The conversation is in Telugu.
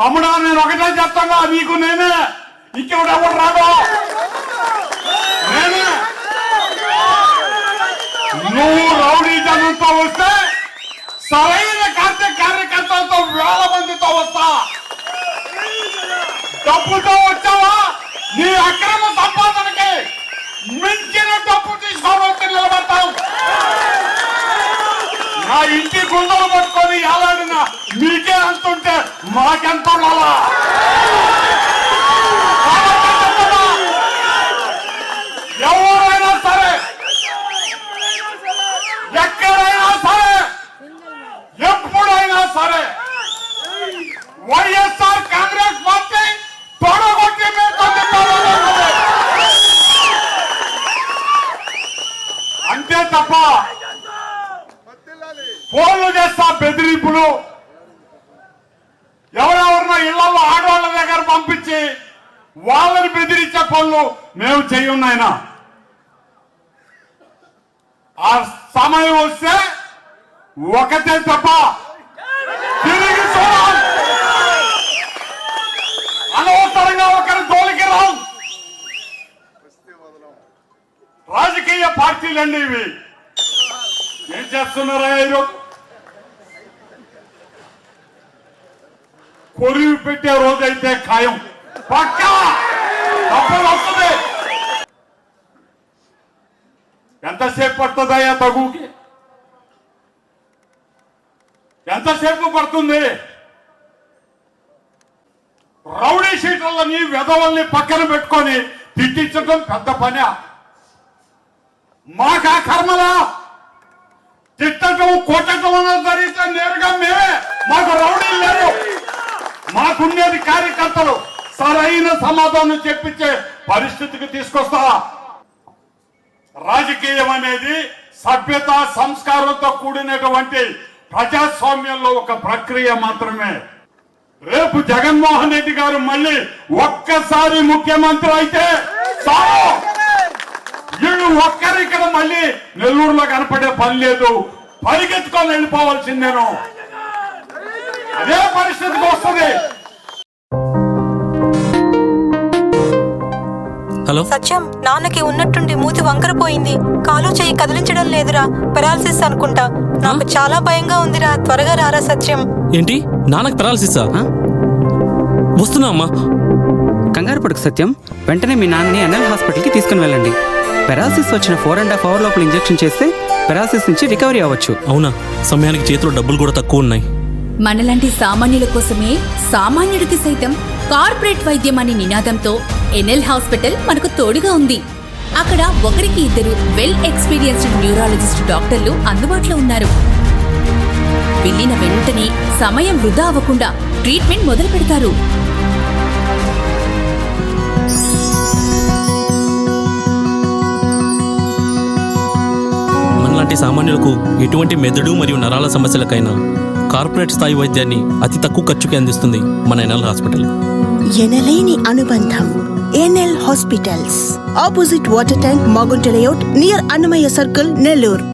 తమ్ముడా నేను ఒకటే చెప్తాగా, నీకు నేనే, ఇంకెవడెవడు రాడు, నేనే. నువ్వు రౌడీ జనంతో వస్తే సరైన కార్యకర్తలతో వేల మందితో వస్తా. డబ్బుతో వచ్చావా, నీ అక్రమ సంపాదనకి మించిన డబ్బు తీసుకోవడం వచ్చి నిలబడతావు. నా ఇంటి గుండెలు పట్టుకొని ఎలాడినా మీకే అంతుంటే మాకెంత ఉండాలా? ఎవరైనా సరే, ఎక్కడైనా సరే, ఎప్పుడైనా సరే వైఎస్ఆర్ కాంగ్రెస్ పార్టీ తొడగొట్టి అంతే తప్ప ఫోన్లు చేస్తా బెదిరింపులు, ఎవరెవరినో ఇళ్లలో ఆడవాళ్ళ దగ్గర పంపించి వాళ్ళని బెదిరించే పనులు మేము చెయ్యున్నాయినా. ఆ సమయం వస్తే ఒకటే తప్ప తిరిగి చూడాలి. అనవసరంగా ఒకరి తోలికి రావు. రాజకీయ పార్టీలండి ఇవి. ఏం చేస్తున్నారా ఈరోజు? కొరివి పెట్టే రోజైతే ఖాయం, పక్కా తప్పదు వస్తుంది. ఎంతసేపు పడుతుందయ్యా తగుకి? ఎంతసేపు పడుతుంది? రౌడీ షీటర్లని వెధవల్ని పక్కన పెట్టుకొని తిట్టించడం పెద్ద పని. మాకా కర్మలా తిట్టడం కొట్టడం అన్నది జరిగితే నేరుగా మేమే, మాకు రౌడీలు లేరు. మాకుండేది కార్యకర్తలు. సరైన సమాధానం చెప్పించే పరిస్థితికి తీసుకొస్తా. రాజకీయం అనేది సభ్యత సంస్కారంతో కూడినటువంటి ప్రజాస్వామ్యంలో ఒక ప్రక్రియ మాత్రమే. రేపు జగన్మోహన్ రెడ్డి గారు మళ్ళీ ఒక్కసారి ముఖ్యమంత్రి అయితే చాలు. వీళ్ళు ఒక్కరు ఇక్కడ మళ్ళీ నెల్లూరులో కనపడే పని లేదు, పరిగెత్తుకొని వెళ్ళిపోవాల్సిందేను. అదే పరిస్థితికి వస్తుంది. హలో సత్యం, నాన్నకి ఉన్నట్టుండి మూతి వంకరపోయింది, కాలు చెయ్యి కదిలించడం లేదురా, పెరాలసిస్ అనుకుంటా. నాకు చాలా భయంగా ఉందిరా, త్వరగా రారా సత్యం. ఏంటి, నాన్నకి పెరాలసిసా? వస్తున్నా అమ్మా. కంగారు పడుకు సత్యం, వెంటనే మీ నాన్నని ఎన్ఎల్ హాస్పిటల్కి తీసుకుని వెళ్ళండి. పెరాలసిస్ వచ్చిన 4.5 hours లోపల ఇంజెక్షన్ చేస్తే పెరాలసిస్ నుంచి రికవరీ అవ్వచ్చు. అవునా? సమయానికి చేతిలో డబ్బులు కూడా తక్కువ ఉన్నాయి. మనలాంటి సామాన్యుల కోసమే సామాన్యుడికి సైతం కార్పొరేట్ వైద్యం అనే నినాదంతో ఎన్ఎల్ హాస్పిటల్ మనకు తోడుగా ఉంది. అక్కడ ఒకరికి ఇద్దరు వెల్ ఎక్స్పీరియన్స్డ్ న్యూరాలజిస్ట్ డాక్టర్లు అందుబాటులో ఉన్నారు. వెళ్ళిన వెంటనే సమయం వృధా అవ్వకుండా ట్రీట్మెంట్ మొదలు పెడతారు. మనలాంటి సామాన్యులకు ఎటువంటి మెదడు మరియు నరాల సమస్యలకైనా కార్పొరేట్ స్థాయి వైద్యాన్ని అతి తక్కువ ఖర్చుకి అందిస్తుంది మన ఎన్ఎల్ హాస్పిటల్. ఎనలేని అనుబంధం. NL hospitals, opposite water tank, Magunta layout, near Annamayya circle, Nellore.